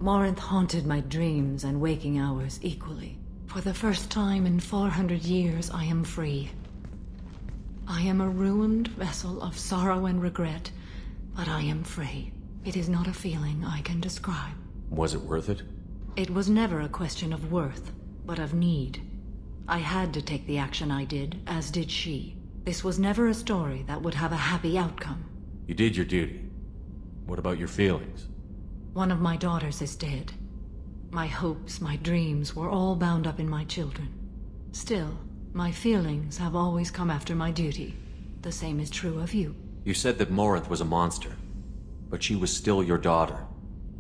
Morinth haunted my dreams and waking hours equally. For the first time in 400 years, I am free. I am a ruined vessel of sorrow and regret, but I am free. It is not a feeling I can describe. Was it worth it? It was never a question of worth, but of need. I had to take the action I did, as did she. This was never a story that would have a happy outcome. You did your duty. What about your feelings? One of my daughters is dead. My hopes, my dreams were all bound up in my children. Still, my feelings have always come after my duty. The same is true of you. You said that Morinth was a monster, but she was still your daughter.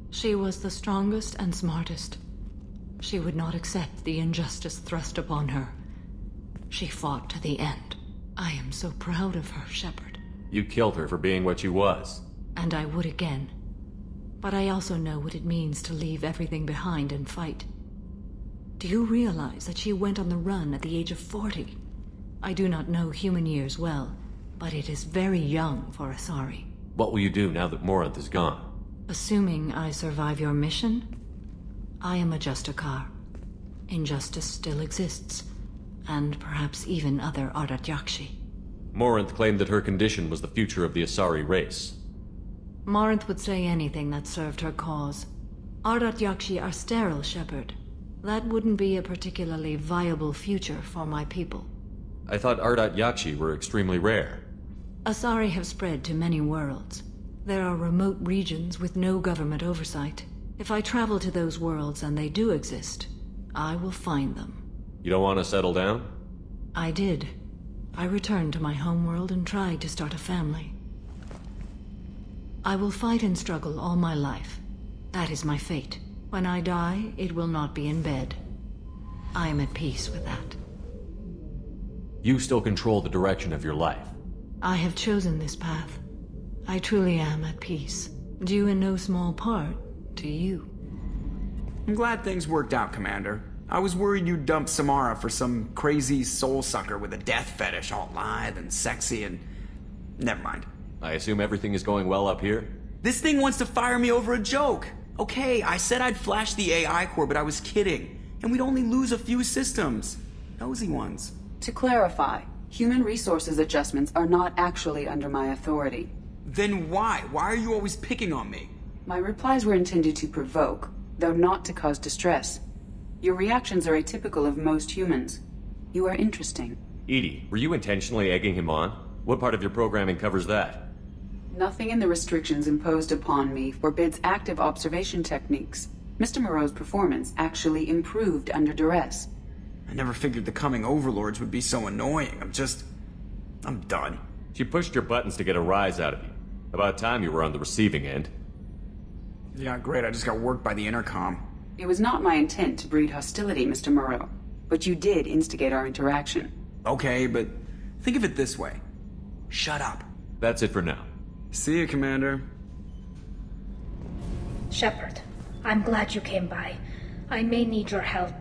She was the strongest and smartest. She would not accept the injustice thrust upon her. She fought to the end. I am so proud of her, Shepard. You killed her for being what she was. And I would again. But I also know what it means to leave everything behind and fight. Do you realize that she went on the run at the age of 40? I do not know human years well, but it is very young for Asari. What will you do now that Morinth is gone? Assuming I survive your mission, I am a Justikar. Injustice still exists, and perhaps even other Ardat Yakshi. Morinth claimed that her condition was the future of the Asari race. Morinth would say anything that served her cause. Ardat Yakshi are sterile, Shepard. That wouldn't be a particularly viable future for my people. I thought Ardat Yakshi were extremely rare. Asari have spread to many worlds. There are remote regions with no government oversight. If I travel to those worlds and they do exist, I will find them. You don't want to settle down? I did. I returned to my homeworld and tried to start a family. I will fight and struggle all my life. That is my fate. When I die, it will not be in bed. I am at peace with that. You still control the direction of your life. I have chosen this path. I truly am at peace, due in no small part to you. I'm glad things worked out, Commander. I was worried you'd dump Samara for some crazy soul sucker with a death fetish, all lithe and sexy and... Never mind. I assume everything is going well up here? This thing wants to fire me over a joke. Okay, I said I'd flash the AI core, but I was kidding. And we'd only lose a few systems. Nosy ones. To clarify, human resources adjustments are not actually under my authority. Then why? Why are you always picking on me? My replies were intended to provoke, though not to cause distress. Your reactions are atypical of most humans. You are interesting. Edie, were you intentionally egging him on? What part of your programming covers that? Nothing in the restrictions imposed upon me forbids active observation techniques. Mr. Moreau's performance actually improved under duress. I never figured the coming overlords would be so annoying. I'm done. She pushed your buttons to get a rise out of you. About time you were on the receiving end. Yeah, great. I just got worked by the intercom. It was not my intent to breed hostility, Mr. Moreau, but you did instigate our interaction. Okay, but think of it this way. Shut up. That's it for now. See you, Commander. Shepard, I'm glad you came by. I may need your help.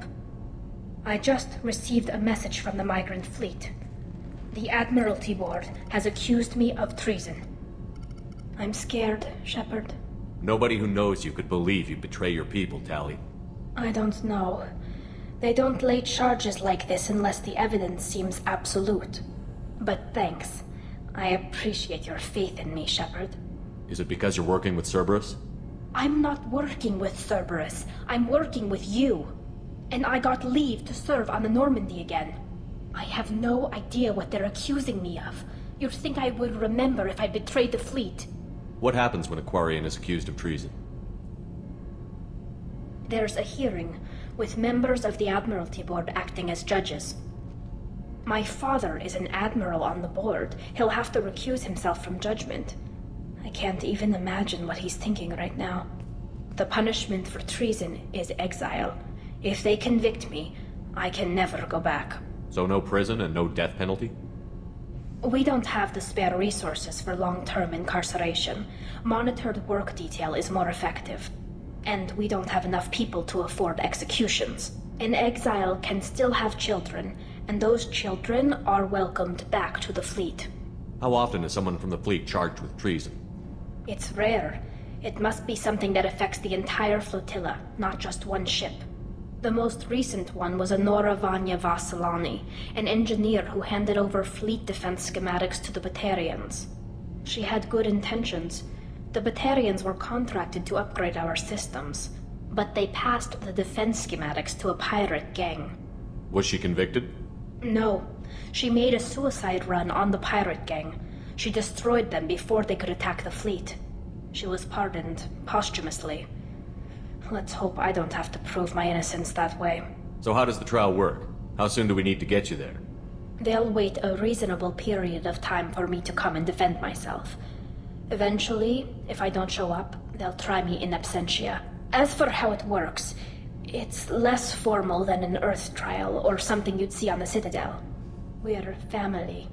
I just received a message from the Migrant Fleet. The Admiralty Board has accused me of treason. I'm scared, Shepard. Nobody who knows you could believe you betray your people, Tali. I don't know. They don't lay charges like this unless the evidence seems absolute. But thanks. I appreciate your faith in me, Shepard. Is it because you're working with Cerberus? I'm not working with Cerberus. I'm working with you. And I got leave to serve on the Normandy again. I have no idea what they're accusing me of. You'd think I would remember if I betrayed the fleet. What happens when a Quarian is accused of treason? There's a hearing, with members of the Admiralty Board acting as judges. My father is an admiral on the board. He'll have to recuse himself from judgment. I can't even imagine what he's thinking right now. The punishment for treason is exile. If they convict me, I can never go back. So no prison and no death penalty? We don't have the spare resources for long-term incarceration. Monitored work detail is more effective. And we don't have enough people to afford executions. An exile can still have children, and those children are welcomed back to the fleet. How often is someone from the fleet charged with treason? It's rare. It must be something that affects the entire flotilla, not just one ship. The most recent one was Anora Vanya Vassalani, an engineer who handed over fleet defense schematics to the Batarians. She had good intentions. The Batarians were contracted to upgrade our systems, but they passed the defense schematics to a pirate gang. Was she convicted? No. She made a suicide run on the pirate gang. She destroyed them before they could attack the fleet. She was pardoned, posthumously. Let's hope I don't have to prove my innocence that way. So how does the trial work? How soon do we need to get you there? They'll wait a reasonable period of time for me to come and defend myself. Eventually, if I don't show up, they'll try me in absentia. As for how it works, it's less formal than an Earth trial or something you'd see on the Citadel. We're family.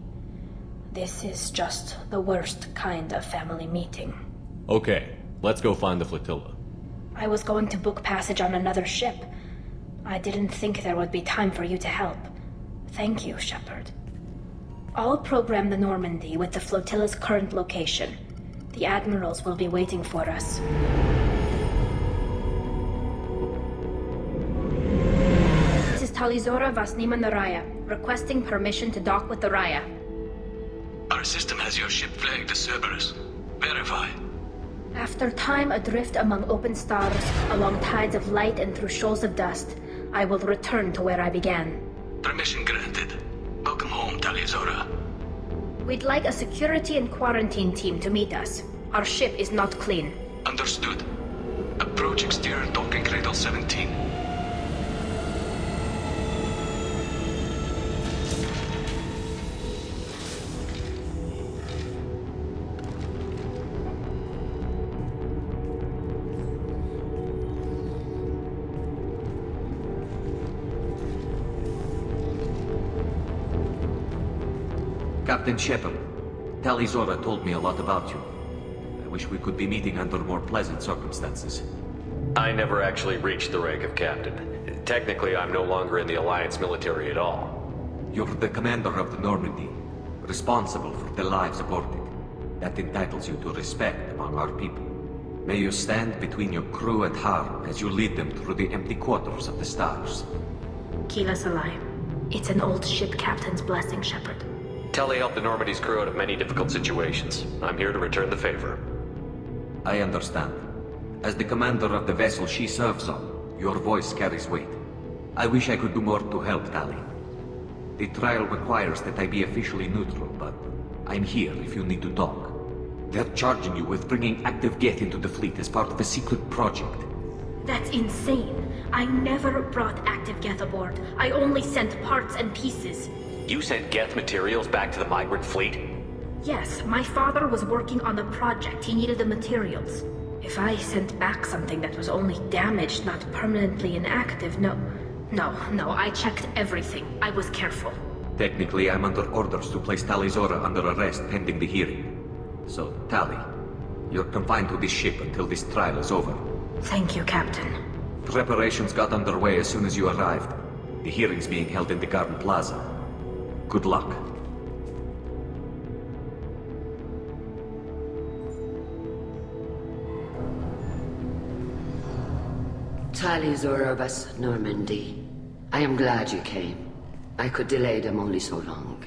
This is just the worst kind of family meeting. Okay, let's go find the flotilla. I was going to book passage on another ship. I didn't think there would be time for you to help. Thank you, Shepard. I'll program the Normandy with the flotilla's current location. The admirals will be waiting for us. This is Tali'Zorah Vasnima Naraya, requesting permission to dock with the Raya. Our system has your ship flagged as Cerberus. Verify. After time adrift among open stars, along tides of light and through shoals of dust, I will return to where I began. Permission granted. Welcome home, Tali'Zorah. We'd like a security and quarantine team to meet us. Our ship is not clean. Understood. Approach exterior docking cradle 17. Captain Shepard, Tali'Zorah told me a lot about you. I wish we could be meeting under more pleasant circumstances. I never actually reached the rank of captain. Technically, I'm no longer in the Alliance military at all. You're the commander of the Normandy, responsible for the lives aboard it. That entitles you to respect among our people. May you stand between your crew and harm as you lead them through the empty quarters of the stars. Kila Salai. It's an old ship captain's blessing, Shepard. Tali helped the Normandy's crew out of many difficult situations. I'm here to return the favor. I understand. As the commander of the vessel she serves on, your voice carries weight. I wish I could do more to help Tali. The trial requires that I be officially neutral, but I'm here if you need to talk. They're charging you with bringing active Geth into the fleet as part of a secret project. That's insane. I never brought active Geth aboard. I only sent parts and pieces. You sent Geth materials back to the Migrant Fleet? Yes, my father was working on the project. He needed the materials. If I sent back something that was only damaged, not permanently inactive, no, I checked everything. I was careful. Technically, I'm under orders to place Tali'Zorah under arrest pending the hearing. So, Tali, you're confined to this ship until this trial is over. Thank you, Captain. Preparations got underway as soon as you arrived. The hearing's being held in the Garden Plaza. Good luck. Tali'Zorah vas Normandy. I am glad you came. I could delay them only so long.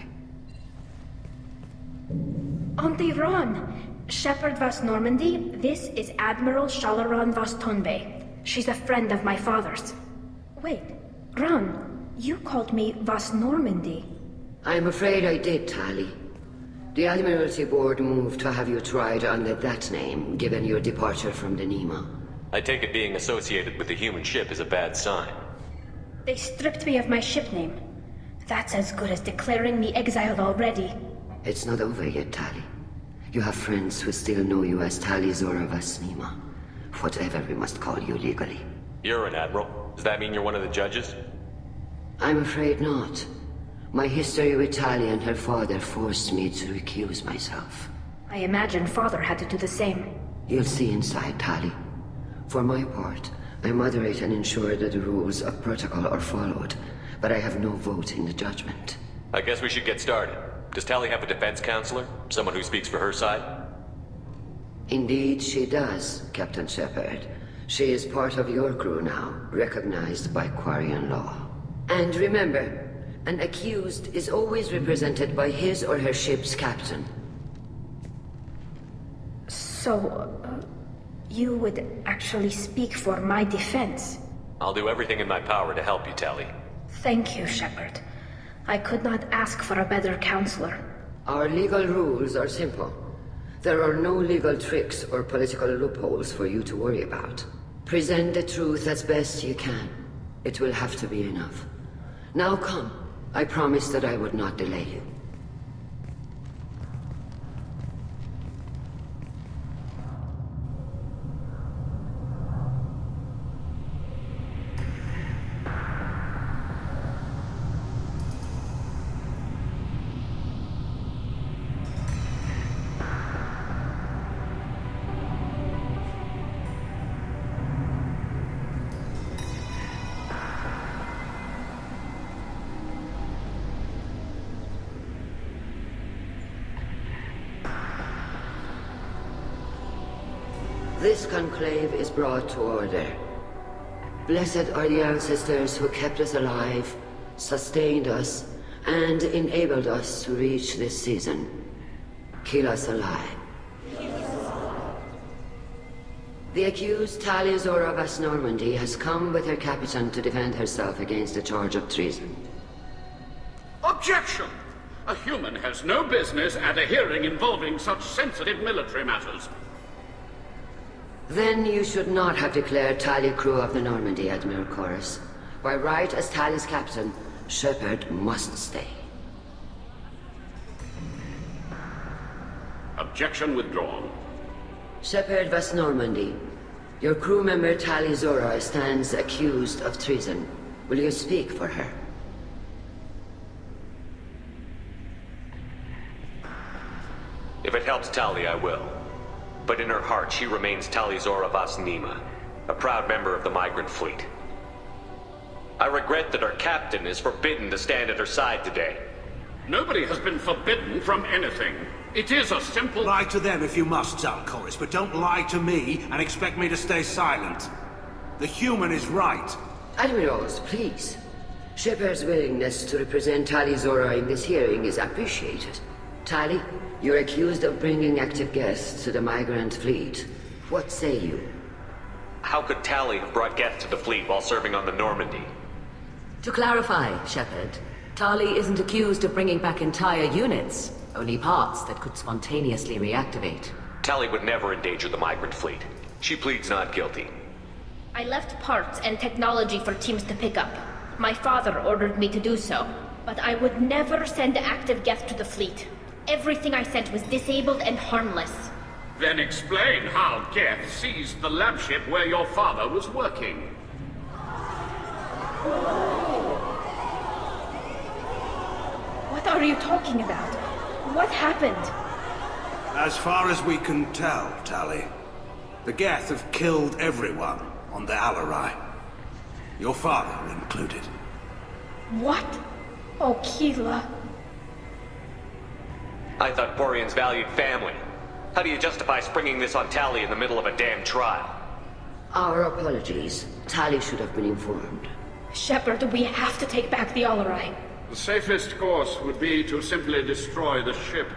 Auntie Ron! Shepard vas Normandy, this is Admiral Shala'Raan vas Tonbe. She's a friend of my father's. Wait, Ron, you called me vas Normandy. I'm afraid I did, Tali. The Admiralty Board moved to have you tried under that name, given your departure from the Nima. I take it being associated with the human ship is a bad sign. They stripped me of my ship name. That's as good as declaring me exiled already. It's not over yet, Tali. You have friends who still know you as Tali'Zorah vas Nima. Whatever we must call you legally. You're an admiral. Does that mean you're one of the judges? I'm afraid not. My history with Tali and her father forced me to recuse myself. I imagine father had to do the same. You'll see inside, Tali. For my part, I moderate and ensure that the rules of protocol are followed, but I have no vote in the judgment. I guess we should get started. Does Tali have a defense counselor? Someone who speaks for her side? Indeed, she does, Captain Shepard. She is part of your crew now, recognized by Quarian law. And remember, an accused is always represented by his or her ship's captain. So, you would actually speak for my defense? I'll do everything in my power to help you, Tali. Thank you, Shepard. I could not ask for a better counselor. Our legal rules are simple. There are no legal tricks or political loopholes for you to worry about. Present the truth as best you can. It will have to be enough. Now come. I promised that I would not delay you. This conclave is brought to order. Blessed are the ancestors who kept us alive, sustained us, and enabled us to reach this season. Keep us alive. The accused Tali'Zorah of Normandy has come with her captain to defend herself against a charge of treason. Objection! A human has no business at a hearing involving such sensitive military matters. Then you should not have declared Tali crew of the Normandy, Admiralty. By right as Tali's captain, Shepard must stay. Objection withdrawn. Shepard of Normandy, your crew member Tali'Zorah stands accused of treason. Will you speak for her? If it helps Tali, I will. But in her heart, she remains Tali'Zorah Vas Nima, a proud member of the Migrant Fleet. I regret that our captain is forbidden to stand at her side today. Nobody has been forbidden from anything. It is a simple... Lie to them if you must, Zaal'Koris, but don't lie to me and expect me to stay silent. The human is right. Admirals, please. Shepard's willingness to represent Tali'Zorah in this hearing is appreciated. Tali, you're accused of bringing active Geth to the Migrant Fleet. What say you? How could Tali have brought Geth to the fleet while serving on the Normandy? To clarify, Shepard, Tali isn't accused of bringing back entire units, only parts that could spontaneously reactivate. Tali would never endanger the Migrant Fleet. She pleads not guilty. I left parts and technology for teams to pick up. My father ordered me to do so, but I would never send active Geth to the fleet. Everything I sent was disabled and harmless. Then explain how Geth seized the lab ship where your father was working. What are you talking about? What happened? As far as we can tell, Tali, the Geth have killed everyone on the Shala'Raan. Your father included. What? Oh, Keela. I thought Quarians valued family. How do you justify springing this on Tali in the middle of a damn trial? Our apologies. Tali should have been informed. Shepard, we have to take back the Shala'Raan. The safest course would be to simply destroy the ship.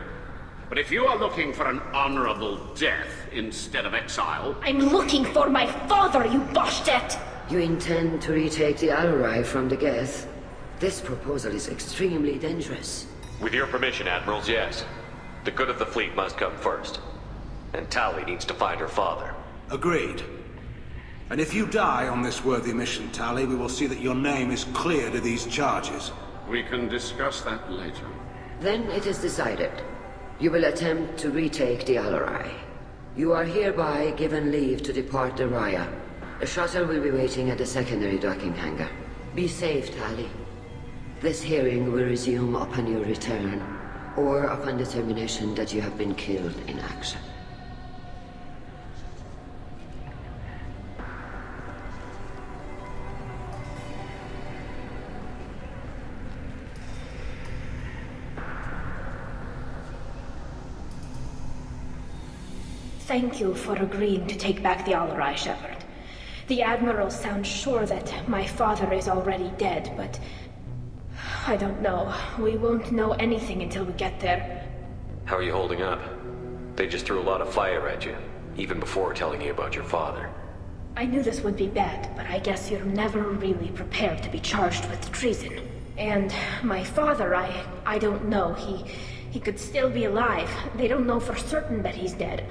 But if you are looking for an honorable death instead of exile... I'm looking for my father, you Boshtet! You intend to retake the Shala'Raan from the Geth? This proposal is extremely dangerous. With your permission, Admirals, yes. The good of the fleet must come first. And Tali needs to find her father. Agreed. And if you die on this worthy mission, Tali, we will see that your name is cleared of these charges. We can discuss that later. Then it is decided. You will attempt to retake the Shala'Raan. You are hereby given leave to depart the Raya. A shuttle will be waiting at the secondary docking hangar. Be safe, Tali. This hearing will resume upon your return, or upon determination that you have been killed in action. Thank you for agreeing to take back the Alarai, Shepard. The Admiral sounds sure that my father is already dead, but... I don't know. We won't know anything until we get there. How are you holding up? They just threw a lot of fire at you, even before telling you about your father. I knew this would be bad, but I guess you're never really prepared to be charged with treason. And my father, I don't know. He could still be alive. They don't know for certain that he's dead.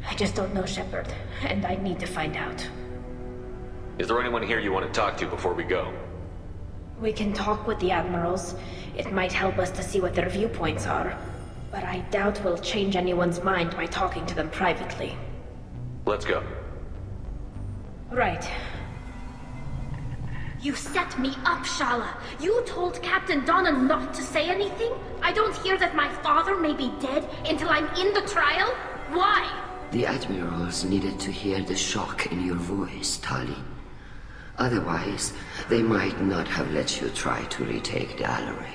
I just don't know, Shepard, and I need to find out. Is there anyone here you want to talk to before we go? We can talk with the Admirals. It might help us to see what their viewpoints are. But I doubt we'll change anyone's mind by talking to them privately. Let's go. Right. You set me up, Shala. You told Captain Donna not to say anything? I don't hear that my father may be dead until I'm in the trial? Why? The Admirals needed to hear the shock in your voice, Tali. Otherwise, they might not have let you try to retake the Alarai.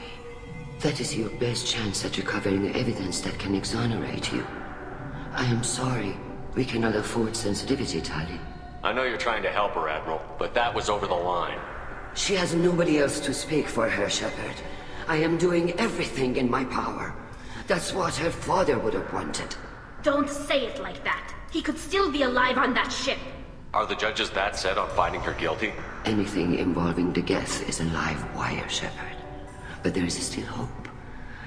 That is your best chance at recovering evidence that can exonerate you. I am sorry. We cannot afford sensitivity, Tali. I know you're trying to help her, Admiral, but that was over the line. She has nobody else to speak for her, Shepard. I am doing everything in my power. That's what her father would have wanted. Don't say it like that. He could still be alive on that ship. Are the judges that set on finding her guilty? Anything involving the Geth is a live wire, Shepard. But there is still hope.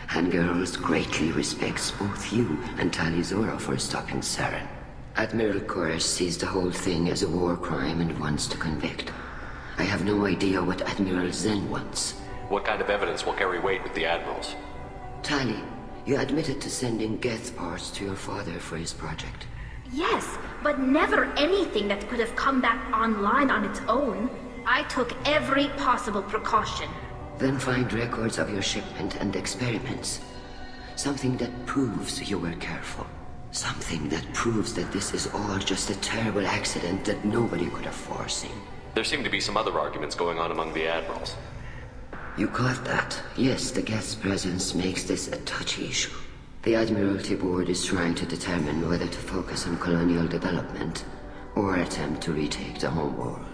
Handgirls greatly respects both you and Tali'Zorah for stopping Saren. Admiralty sees the whole thing as a war crime and wants to convict. I have no idea what Admiralty wants. What kind of evidence will carry weight with the Admirals? Tali, you admitted to sending Geth parts to your father for his project. Yes, but never anything that could have come back online on its own. I took every possible precaution. Then find records of your shipment and experiments. Something that proves you were careful. Something that proves that this is all just a terrible accident that nobody could have foreseen. There seem to be some other arguments going on among the Admirals. You caught that? Yes, the Geth's presence makes this a touchy issue. The Admiralty Board is trying to determine whether to focus on colonial development or attempt to retake the homeworld.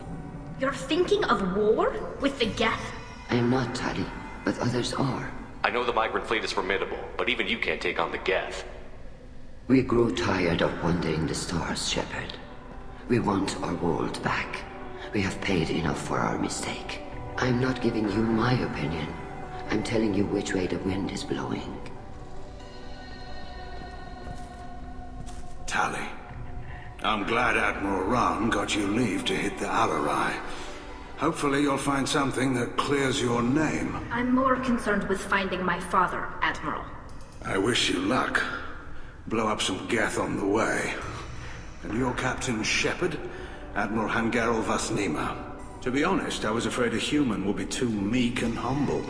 You're thinking of war? With the Geth? I am not, Tali, but others are. I know the Migrant Fleet is formidable, but even you can't take on the Geth. We grow tired of wandering the stars, Shepard. We want our world back. We have paid enough for our mistake. I'm not giving you my opinion. I'm telling you which way the wind is blowing. Tali, I'm glad Admiral Raan got you leave to hit the Alarai. Hopefully you'll find something that clears your name. I'm more concerned with finding my father, Admiral. I wish you luck. Blow up some Geth on the way. And your Captain Shepard, Admiral Hangarel Vasnima. To be honest, I was afraid a human would be too meek and humble.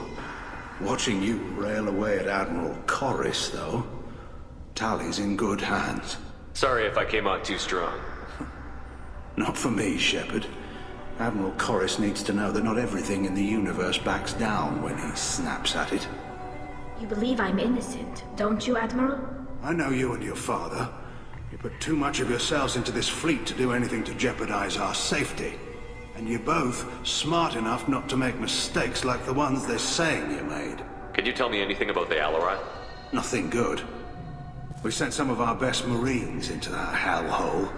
Watching you rail away at Admiral Zaal'Koris, though, Tali's in good hands. Sorry if I came on too strong. Not for me, Shepard. Admiral Zaal'Koris needs to know that not everything in the universe backs down when he snaps at it. You believe I'm innocent, don't you, Admiral? I know you and your father. You put too much of yourselves into this fleet to do anything to jeopardize our safety. And you're both smart enough not to make mistakes like the ones they're saying you made. Can you tell me anything about the Alarai? Nothing good. We sent some of our best Marines into that hellhole.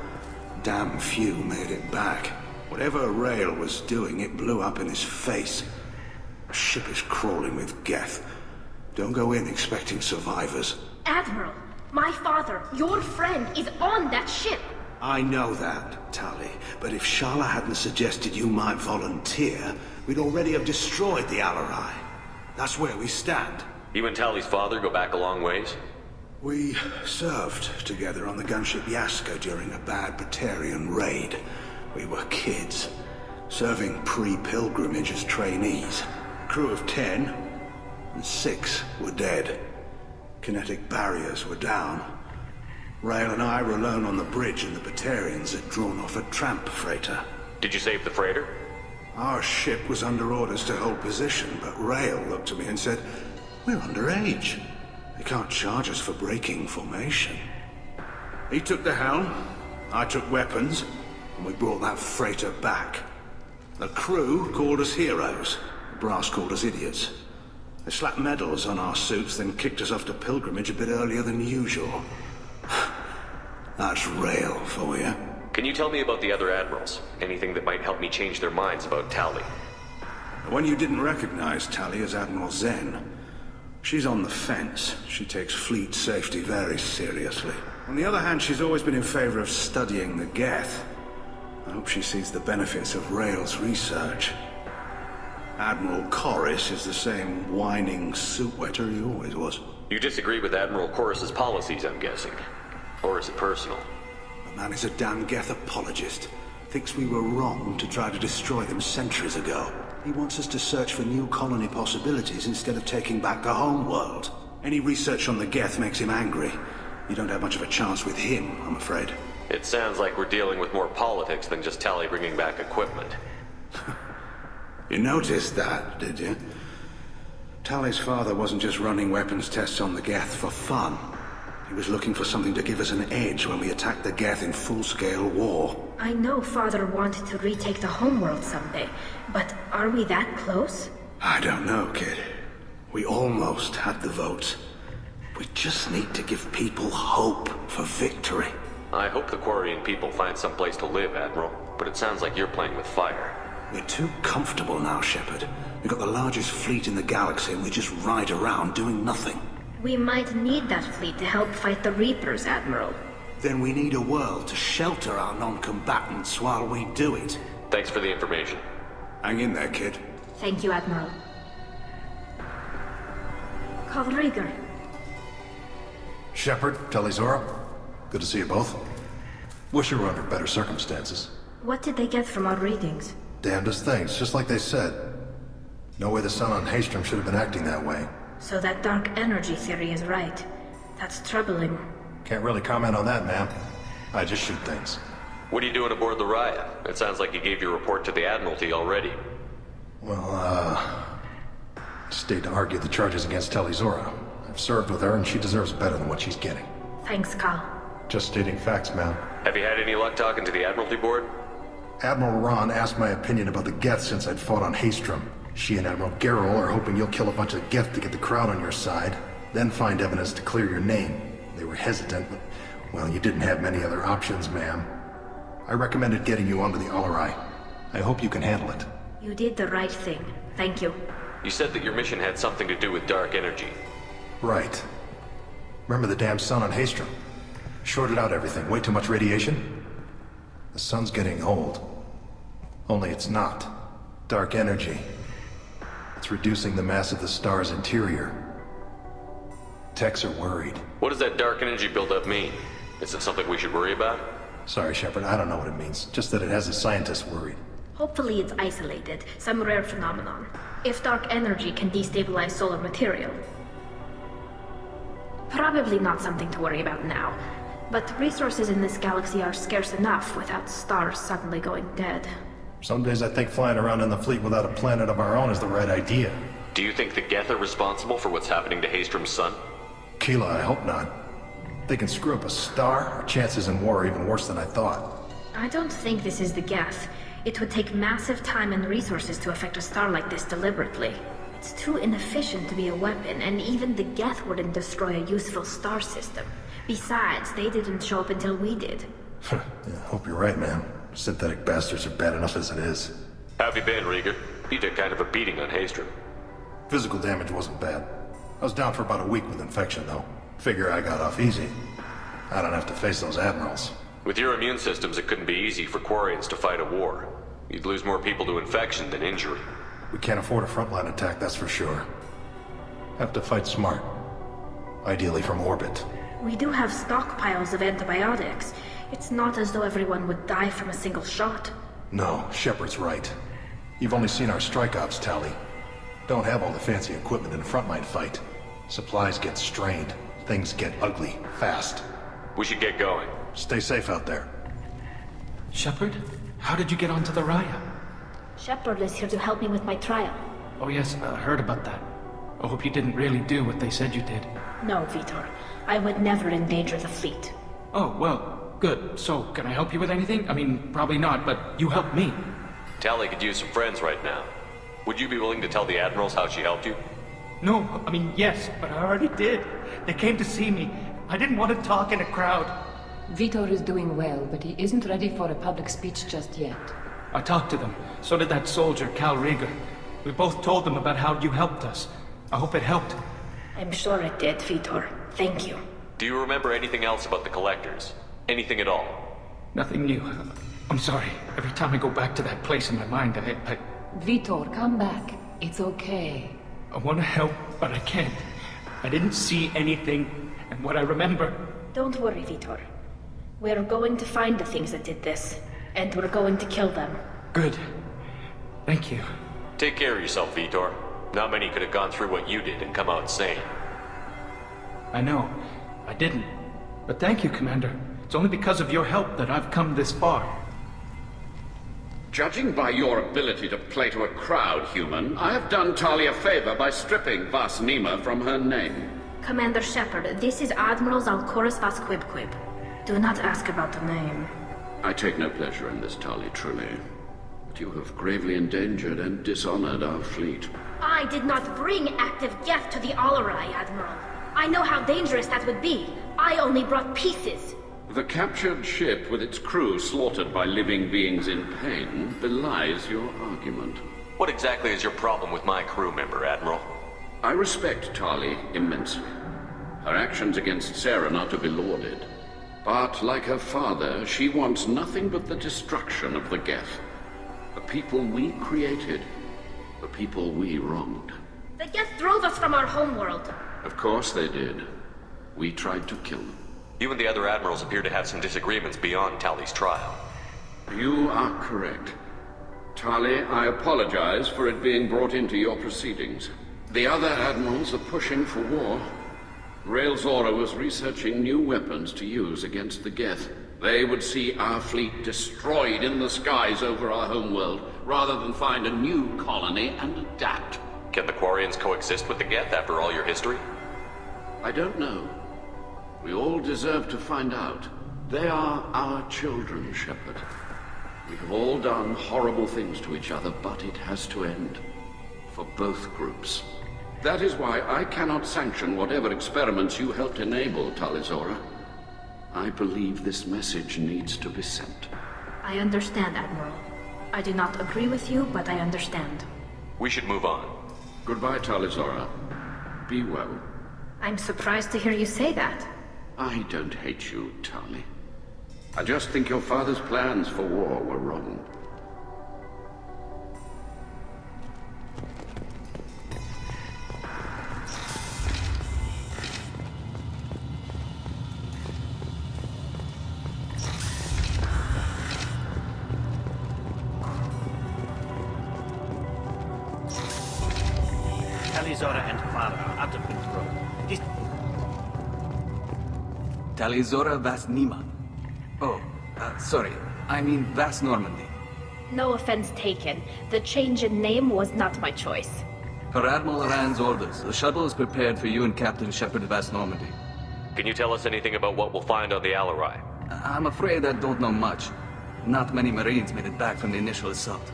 Damn few made it back. Whatever Rael was doing, it blew up in his face. The ship is crawling with Geth. Don't go in expecting survivors. Admiral, my father, your friend, is on that ship. I know that, Tali, but if Shala hadn't suggested you might volunteer, we'd already have destroyed the Alarai. That's where we stand. You and Tali's father go back a long ways? We served together on the gunship Yaska during a bad Batarian raid. We were kids, serving pre-pilgrimage as trainees. Crew of 10, and 6 were dead. Kinetic barriers were down. Rael and I were alone on the bridge, and the Batarians had drawn off a tramp freighter. Did you save the freighter? Our ship was under orders to hold position, but Rael looked at me and said, "We're underage. They can't charge us for breaking formation." He took the helm, I took weapons, and we brought that freighter back. The crew called us heroes. The brass called us idiots. They slapped medals on our suits, then kicked us off to pilgrimage a bit earlier than usual. That's Rael for you. Can you tell me about the other admirals? Anything that might help me change their minds about Tali? When you didn't recognize Tali as Admiralty, she's on the fence. She takes fleet safety very seriously. On the other hand, she's always been in favor of studying the Geth. I hope she sees the benefits of Rael's research. Admiral'Koris is the same whining suit-wetter he always was. You disagree with Admiral'Koris' policies, I'm guessing. Or is it personal? The man is a damn Geth apologist. Thinks we were wrong to try to destroy them centuries ago. He wants us to search for new colony possibilities instead of taking back the home world. Any research on the Geth makes him angry. You don't have much of a chance with him, I'm afraid. It sounds like we're dealing with more politics than just Tali bringing back equipment. You noticed that, did you? Tali's father wasn't just running weapons tests on the Geth for fun. He was looking for something to give us an edge when we attacked the Geth in full-scale war. I know Father wanted to retake the homeworld someday, but are we that close? I don't know, kid. We almost had the votes. We just need to give people hope for victory. I hope the Quarian people find some place to live, Admiral, but it sounds like you're playing with fire. We're too comfortable now, Shepard. We've got the largest fleet in the galaxy and we just ride around doing nothing. We might need that fleet to help fight the Reapers, Admiral. Then we need a world to shelter our non-combatants while we do it. Thanks for the information. Hang in there, kid. Thank you, Admiral. Kaldrigger. Shepard, Tali'Zorah. Good to see you both. Wish you were under better circumstances. What did they get from our readings? Damnedest things, just like they said. No way the sun on Haestrom should have been acting that way. So that dark energy theory is right. That's troubling. Can't really comment on that, ma'am. I just shoot things. What are you doing aboard the Raya? It sounds like you gave your report to the Admiralty already. Well, stayed to argue the charges against Tali'Zorah. I've served with her and she deserves better than what she's getting. Thanks, Kal. Just stating facts, ma'am. Have you had any luck talking to the Admiralty Board? Admiral Raan asked my opinion about the Geth since I'd fought on Haestrom. She and Admiral Garrel are hoping you'll kill a bunch of Geth to get the crowd on your side, then find evidence to clear your name. They were hesitant, but, well, you didn't have many other options, ma'am. I recommended getting you onto the Alarai. I hope you can handle it. You did the right thing. Thank you. You said that your mission had something to do with dark energy. Right. Remember the damn sun on Haestrom? Shorted out everything. Way too much radiation? The sun's getting old. Only it's not. Dark energy. It's reducing the mass of the star's interior. Techs are worried. What does that dark energy buildup mean? Is it something we should worry about? Sorry, Shepard, I don't know what it means. Just that it has the scientists worried. Hopefully it's isolated, some rare phenomenon. If dark energy can destabilize solar material. Probably not something to worry about now. But resources in this galaxy are scarce enough without stars suddenly going dead. Some days I think flying around in the fleet without a planet of our own is the right idea. Do you think the Geth are responsible for what's happening to Haestrom's sun? Keela, I hope not. They can screw up a star, our chances in war are even worse than I thought. I don't think this is the Geth. It would take massive time and resources to affect a star like this deliberately. It's too inefficient to be a weapon, and even the Geth wouldn't destroy a useful star system. Besides, they didn't show up until we did. Yeah, hope you're right, man. Synthetic bastards are bad enough as it is. How have you been, Rieger? You took kind of a beating on Haestrom. Physical damage wasn't bad. I was down for about a week with infection, though. Figure I got off easy. I don't have to face those admirals. With your immune systems, it couldn't be easy for Quarians to fight a war. You'd lose more people to infection than injury. We can't afford a frontline attack, that's for sure. Have to fight smart. Ideally from orbit. We do have stockpiles of antibiotics. It's not as though everyone would die from a single shot. No, Shepard's right. You've only seen our strike ops, Tali. Don't have all the fancy equipment in a frontline fight. Supplies get strained. Things get ugly, fast. We should get going. Stay safe out there. Shepard? How did you get onto the Raya? Shepard is here to help me with my trial. Oh yes, I heard about that. I hope you didn't really do what they said you did. No, Vitor. I would never endanger the fleet. Oh, well, good. So, can I help you with anything? I mean, probably not, but you helped me. Tali could use some friends right now. Would you be willing to tell the Admirals how she helped you? No, I mean, yes, but I already did. They came to see me. I didn't want to talk in a crowd. Vitor is doing well, but he isn't ready for a public speech just yet. I talked to them. So did that soldier, Cal Rieger. We both told them about how you helped us. I hope it helped. I'm sure it did, Vitor. Thank you. Do you remember anything else about the Collectors? Anything at all? Nothing new. I'm sorry. Every time I go back to that place in my mind, I... Vitor, come back. It's okay. I want to help, but I can't. I didn't see anything, and what I remember... Don't worry, Vitor. We're going to find the things that did this, and we're going to kill them. Good. Thank you. Take care of yourself, Vitor. Not many could have gone through what you did and come out sane. I know. I didn't. But thank you, Commander. It's only because of your help that I've come this far. Judging by your ability to play to a crowd, human, I have done Tali a favor by stripping Vas Nima from her name. Commander Shepard, this is Admiral Zaal'Koris Vas Quib. Do not ask about the name. I take no pleasure in this, Tali, truly. But you have gravely endangered and dishonored our fleet. I did not bring active Geth to the Alarai, Admiral. I know how dangerous that would be. I only brought pieces. The captured ship with its crew slaughtered by living beings in pain belies your argument. What exactly is your problem with my crew member, Admiral? I respect Tali immensely. Her actions against Saren are to be lauded. But like her father, she wants nothing but the destruction of the Geth. The people we created. The people we wronged. The Geth drove us from our homeworld. Of course they did. We tried to kill them. You and the other Admirals appear to have some disagreements beyond Tali's trial. You are correct. Tali, I apologize for it being brought into your proceedings. The other Admirals are pushing for war. Rael'Zorah was researching new weapons to use against the Geth. They would see our fleet destroyed in the skies over our homeworld, rather than find a new colony and adapt. Can the Quarians coexist with the Geth after all your history? I don't know. We all deserve to find out. They are our children, Shepard. We have all done horrible things to each other, but it has to end. For both groups. That is why I cannot sanction whatever experiments you helped enable, Tali'Zorah. I believe this message needs to be sent. I understand, Admiral. I do not agree with you, but I understand. We should move on. Goodbye, Tali'Zorah. Be well. I'm surprised to hear you say that. I don't hate you, Tali. I just think your father's plans for war were wrong. Tali'Zorah and father are out of control. Tali'Zorah Vas Nima. Oh, sorry. I mean Vas Normandy. No offense taken. The change in name was not my choice. Per Admiral Rand's orders, the shuttle is prepared for you and Captain Shepard Vas Normandy. Can you tell us anything about what we'll find on the Alarai? I'm afraid I don't know much. Not many Marines made it back from the initial assault.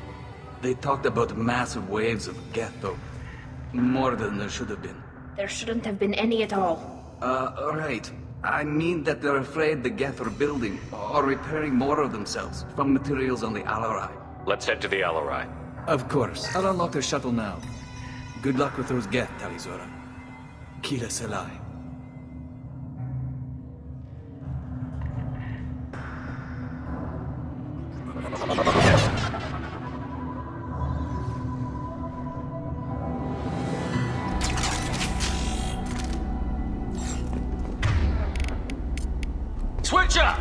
They talked about massive waves of Geth, though. More than there should have been. There shouldn't have been any at all. Right. I mean that they're afraid the Geth are building or repairing more of themselves from materials on the Alarai. Let's head to the Alarai. Of course. I'll unlock the shuttle now. Good luck with those Geth, Tali'Zorah. Kila Selai. Switch up!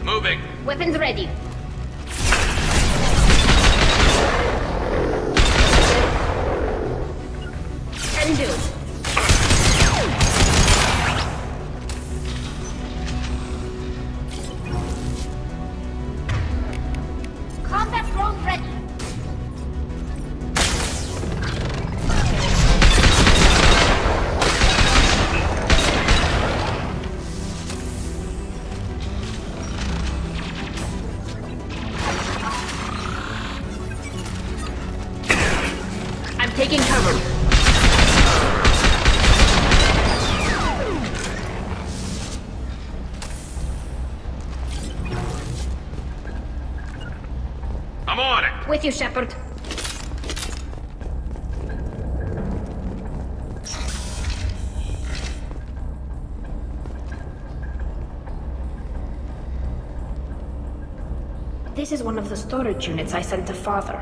Moving. Weapons ready. Can do. Combat drone ready. with you, Shepard. This is one of the storage units I sent to Father.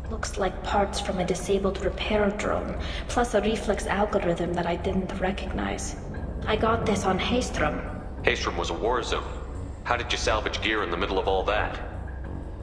Looks like parts from a disabled repair drone, plus a reflex algorithm that I didn't recognize. I got this on Haestrom. Haestrom was a war zone. How did you salvage gear in the middle of all that?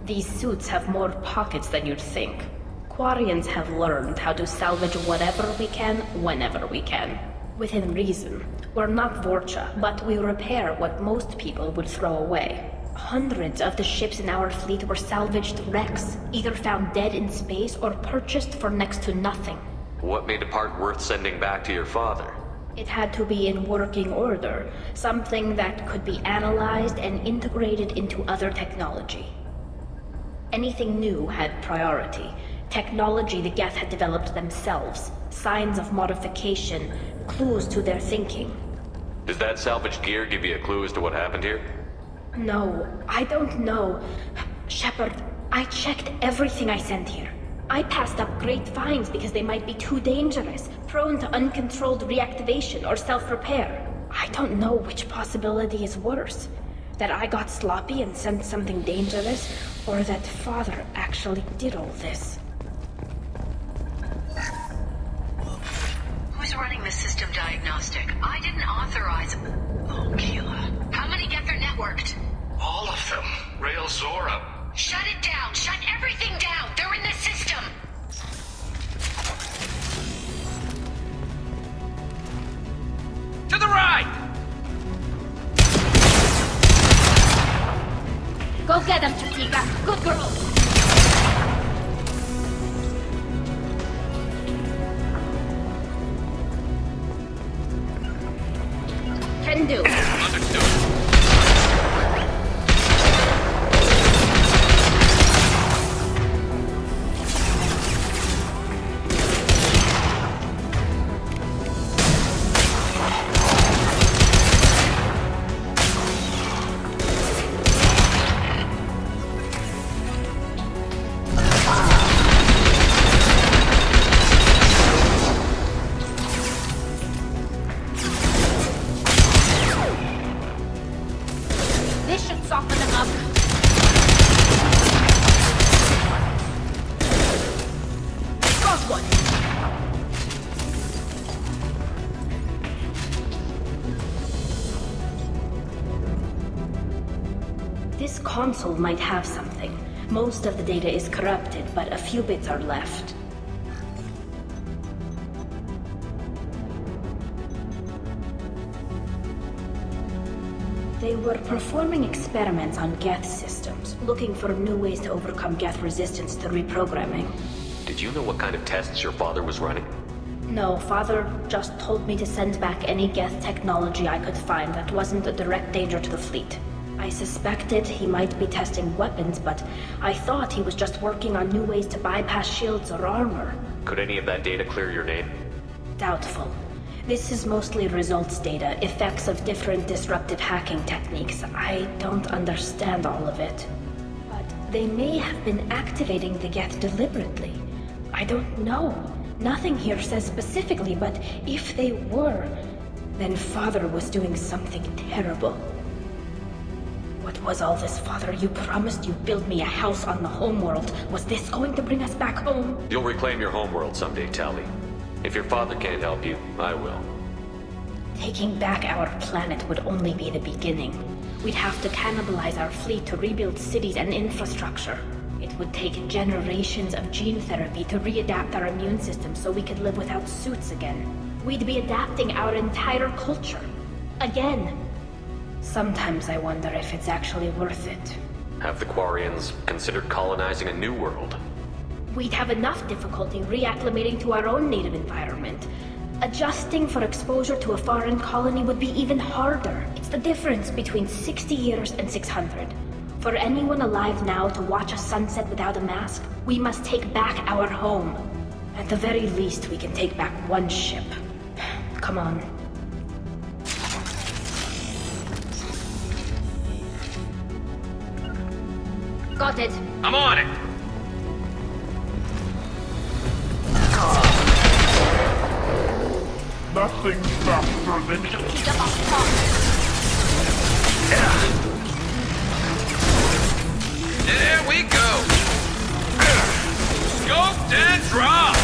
These suits have more pockets than you'd think. Quarians have learned how to salvage whatever we can, whenever we can. Within reason. We're not Vorcha, but we repair what most people would throw away. Hundreds of the ships in our fleet were salvaged wrecks, either found dead in space or purchased for next to nothing. What made a part worth sending back to your father? It had to be in working order, something that could be analyzed and integrated into other technology. Anything new had priority. Technology the Geth had developed themselves, signs of modification, clues to their thinking. Does that salvaged gear give you a clue as to what happened here? No, I don't know. Shepard, I checked everything I sent here. I passed up great finds because they might be too dangerous, prone to uncontrolled reactivation or self-repair. I don't know which possibility is worse. That I got sloppy and sent something dangerous, or that Father actually did all this. Who's running the system diagnostic? I didn't authorize... Oh, Keela. How many Geth are networked? All of them. Rael'Zorah. Shut it down! Shut everything down! They're in the system! To the right! Go get them, Chatika. Good girl. Can do. Understood. This console might have something. Most of the data is corrupted, but a few bits are left. They were performing experiments on Geth systems, looking for new ways to overcome Geth resistance to reprogramming. Did you know what kind of tests your father was running? No, Father just told me to send back any Geth technology I could find that wasn't a direct danger to the fleet. I suspected he might be testing weapons, but I thought he was just working on new ways to bypass shields or armor. Could any of that data clear your name? Doubtful. This is mostly results data, effects of different disruptive hacking techniques. I don't understand all of it. But they may have been activating the Geth deliberately. I don't know. Nothing here says specifically, but if they were, then Father was doing something terrible. What was all this, Father? You promised you'd build me a house on the homeworld. Was this going to bring us back home? You'll reclaim your homeworld someday, Tali. If your father can't help you, I will. Taking back our planet would only be the beginning. We'd have to cannibalize our fleet to rebuild cities and infrastructure. It would take generations of gene therapy to readapt our immune system so we could live without suits again. We'd be adapting our entire culture. Again. Sometimes I wonder if it's actually worth it. Have the Quarians considered colonizing a new world? We'd have enough difficulty reacclimating to our own native environment. Adjusting for exposure to a foreign colony would be even harder. It's the difference between 60 years and 600. For anyone alive now to watch a sunset without a mask, we must take back our home. At the very least, we can take back one ship. Come on. Got it. I'm on it. Nothing faster than you. There we go. Scoped and dropped.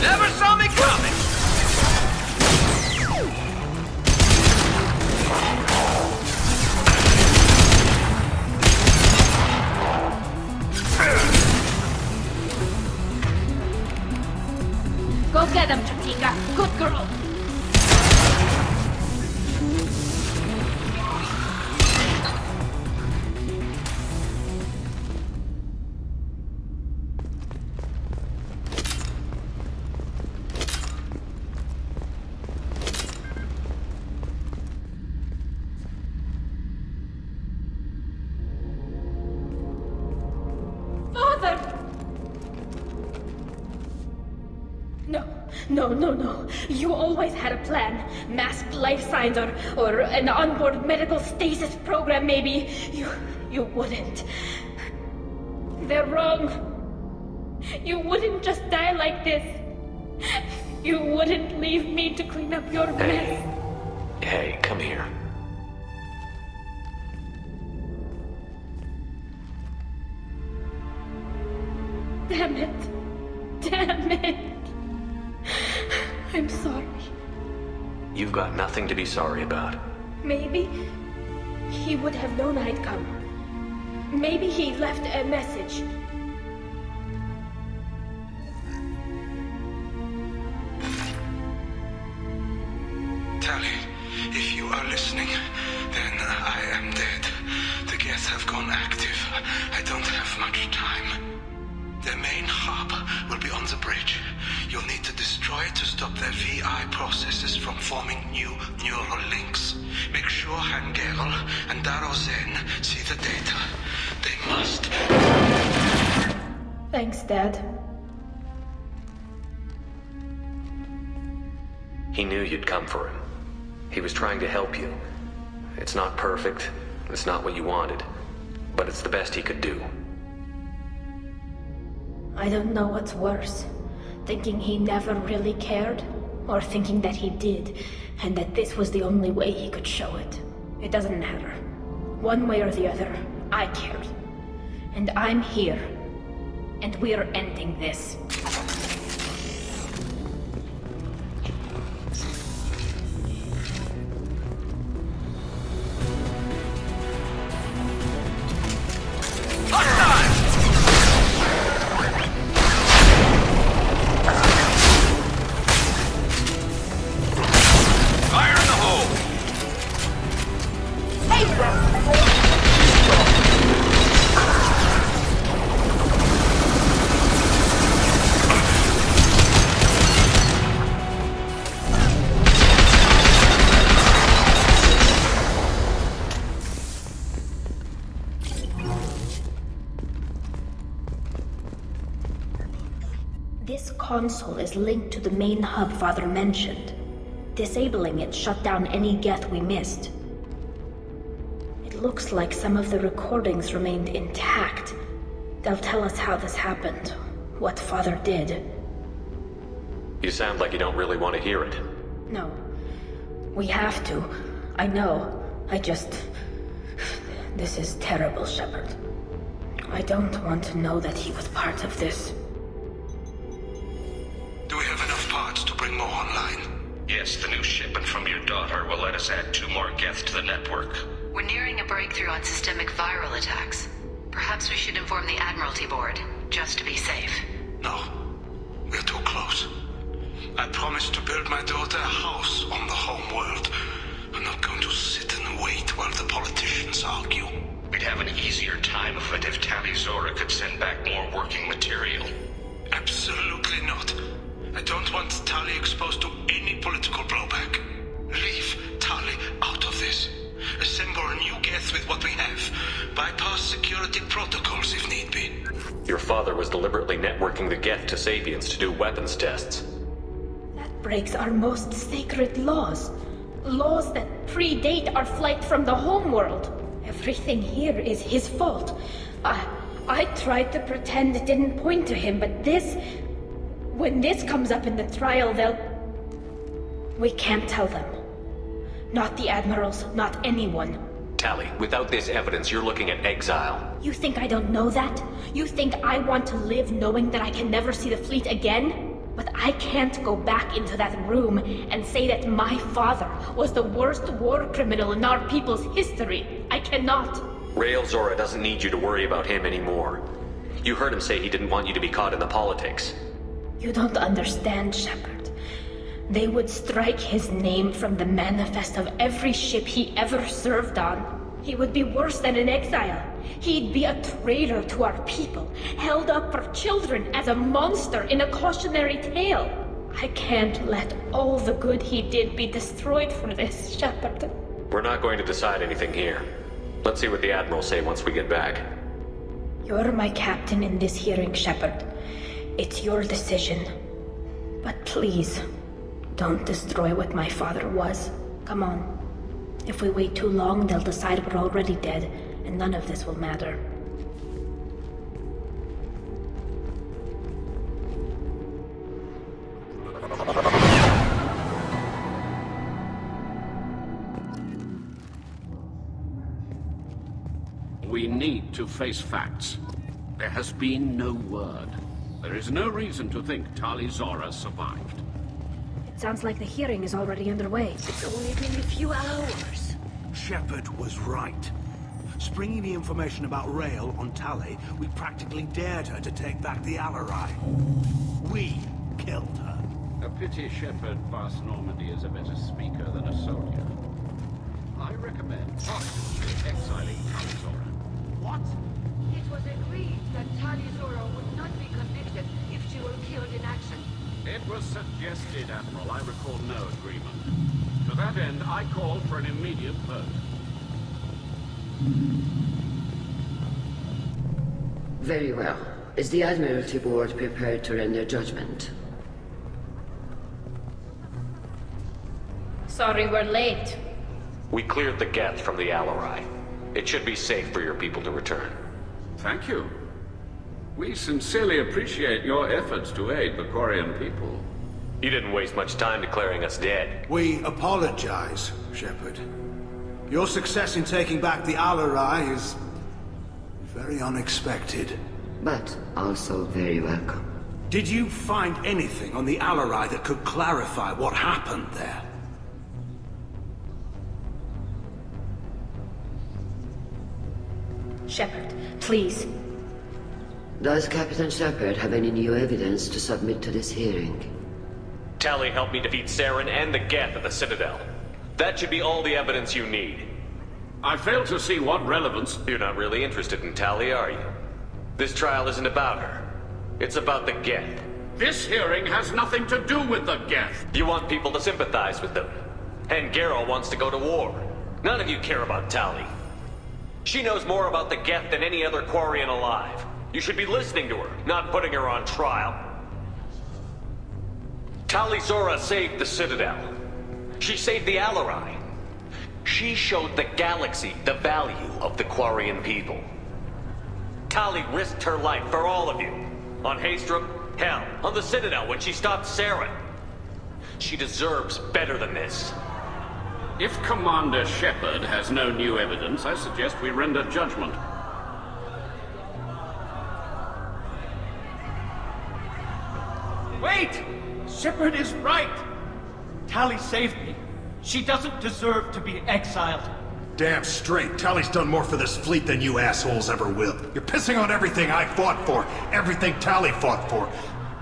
Never saw me coming! Go get him, Chatika. Good girl. No. You always had a plan. Masked life signs or an onboard medical stasis program, maybe. You wouldn't. They're wrong. You wouldn't just die like this. You wouldn't leave me to clean up your mess. Hey, come here. Damn it. I'm sorry. You've got nothing to be sorry about. Maybe he would have known I'd come. Maybe he left a message. Tali, if you are listening, then I am dead. The Geth have gone active. I don't have much time. The main hub will be on the bridge. You'll need to destroy it to stop their VI processes from forming new neural links. Make sure Ger'el and Daro'Xen see the data. They must. Thanks, Dad. He knew you'd come for him. He was trying to help you. It's not perfect. It's not what you wanted. But it's the best he could do. I don't know what's worse. Thinking he never really cared, or thinking that he did, and that this was the only way he could show it. It doesn't matter. One way or the other, I cared. And I'm here. And we're ending this. This console is linked to the main hub Father mentioned. Disabling it shut down any Geth we missed. It looks like some of the recordings remained intact. They'll tell us how this happened, what Father did. You sound like you don't really want to hear it. No. We have to. I know. This is terrible, Shepard. I don't want to know that he was part of this. Do we have enough parts to bring more online? Yes, the new shipment from your daughter will let us add 2 more Geth to the network. We're nearing a breakthrough on systemic viral attacks. Perhaps we should inform the Admiralty Board, just to be safe. No. We're too close. I promised to build my daughter a house on the home world. I'm not going to sit and wait while the politicians argue. We'd have an easier time of it if Tali'Zorah could send back more working material. Absolutely not. I don't want Tali exposed to any political blowback. Leave Tali out of this. Assemble new Geth with what we have. Bypass security protocols if need be. Your father was deliberately networking the Geth to Sabians to do weapons tests. That breaks our most sacred laws. Laws that predate our flight from the homeworld. Everything here is his fault. I tried to pretend it didn't point to him, but this... When this comes up in the trial, they'll... We can't tell them. Not the admirals, not anyone. Tali, without this evidence, you're looking at exile. You think I don't know that? You think I want to live knowing that I can never see the fleet again? But I can't go back into that room and say that my father was the worst war criminal in our people's history. I cannot. Rael'Zorah doesn't need you to worry about him anymore. You heard him say he didn't want you to be caught in the politics. You don't understand, Shepard. They would strike his name from the manifest of every ship he ever served on. He would be worse than an exile. He'd be a traitor to our people, held up for children as a monster in a cautionary tale. I can't let all the good he did be destroyed for this, Shepard. We're not going to decide anything here. Let's see what the Admirals say once we get back. You're my captain in this hearing, Shepard. It's your decision. But please, don't destroy what my father was. Come on. If we wait too long, they'll decide we're already dead, and none of this will matter. We need to face facts. There has been no word. There is no reason to think Tali'Zorah survived. It sounds like the hearing is already underway. It's only been a few hours. Shepard was right. Springing the information about Rael on Tali, we practically dared her to take back the Alarai. We killed her. A pity Shepard past Normandy is a better speaker than a soldier. I recommend positively exiling Tali'Zorah. What? It was agreed that Tali'Zorah would not be convicted if she were killed in action. It was suggested, Admiral. I recall no agreement. To that end, I called for an immediate vote. Very well. Is the Admiralty Board prepared to render judgment? Sorry we're late. We cleared the Geth from the Alarai. It should be safe for your people to return. Thank you. We sincerely appreciate your efforts to aid the Quarian people. You didn't waste much time declaring us dead. We apologize, Shepard. Your success in taking back the Alarai is very unexpected. But also very welcome. Did you find anything on the Alarai that could clarify what happened there? Shepard, please. Does Captain Shepard have any new evidence to submit to this hearing? Tali helped me defeat Shala'Raan and the Geth at the Citadel. That should be all the evidence you need. I fail to see what relevance... You're not really interested in Tali, are you? This trial isn't about her. It's about the Geth. This hearing has nothing to do with the Geth. You want people to sympathize with them. And Garrow wants to go to war. None of you care about Tali. She knows more about the Geth than any other Quarian alive. You should be listening to her, not putting her on trial. Tali'Zorah saved the Citadel. She saved the Alarai. She showed the galaxy the value of the Quarian people. Tali risked her life for all of you. On Haestrom, hell, on the Citadel when she stopped Shala'Raan. She deserves better than this. If Commander Shepard has no new evidence, I suggest we render judgment. Wait! Shepard is right! Tali saved me. She doesn't deserve to be exiled. Damn straight. Tali's done more for this fleet than you assholes ever will. You're pissing on everything I fought for, everything Tali fought for.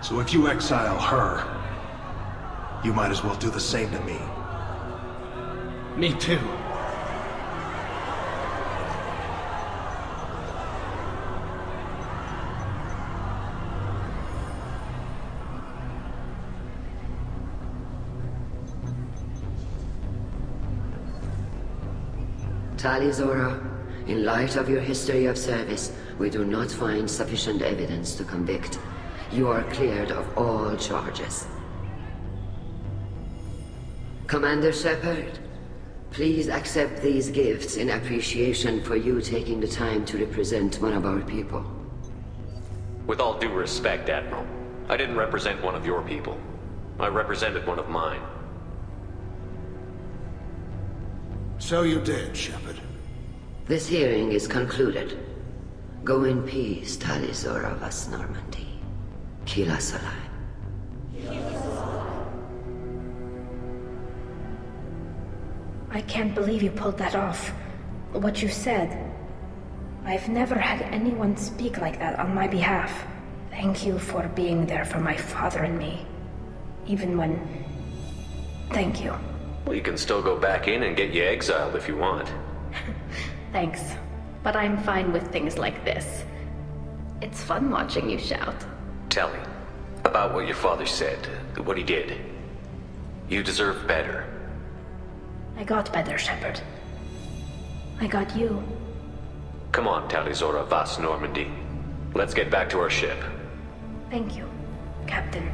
So if you exile her, you might as well do the same to me. Me too. Tali'Zorah, in light of your history of service, we do not find sufficient evidence to convict. You are cleared of all charges. Commander Shepard, please accept these gifts in appreciation for you taking the time to represent one of our people. With all due respect, Admiral, I didn't represent one of your people. I represented one of mine. So you did, Shepard. This hearing is concluded. Go in peace, Tali'Zorah vas Normandy. Kila Salai. I can't believe you pulled that off. What you said. I've never had anyone speak like that on my behalf. Thank you for being there for my father and me. Even when... Thank you. Well, you can still go back in and get you exiled if you want. Thanks. But I'm fine with things like this. It's fun watching you shout. Tell me, about what your father said, what he did. You deserve better. I got better, Shepard. I got you. Come on, Tali'Zorah vas Normandy. Let's get back to our ship. Thank you, Captain.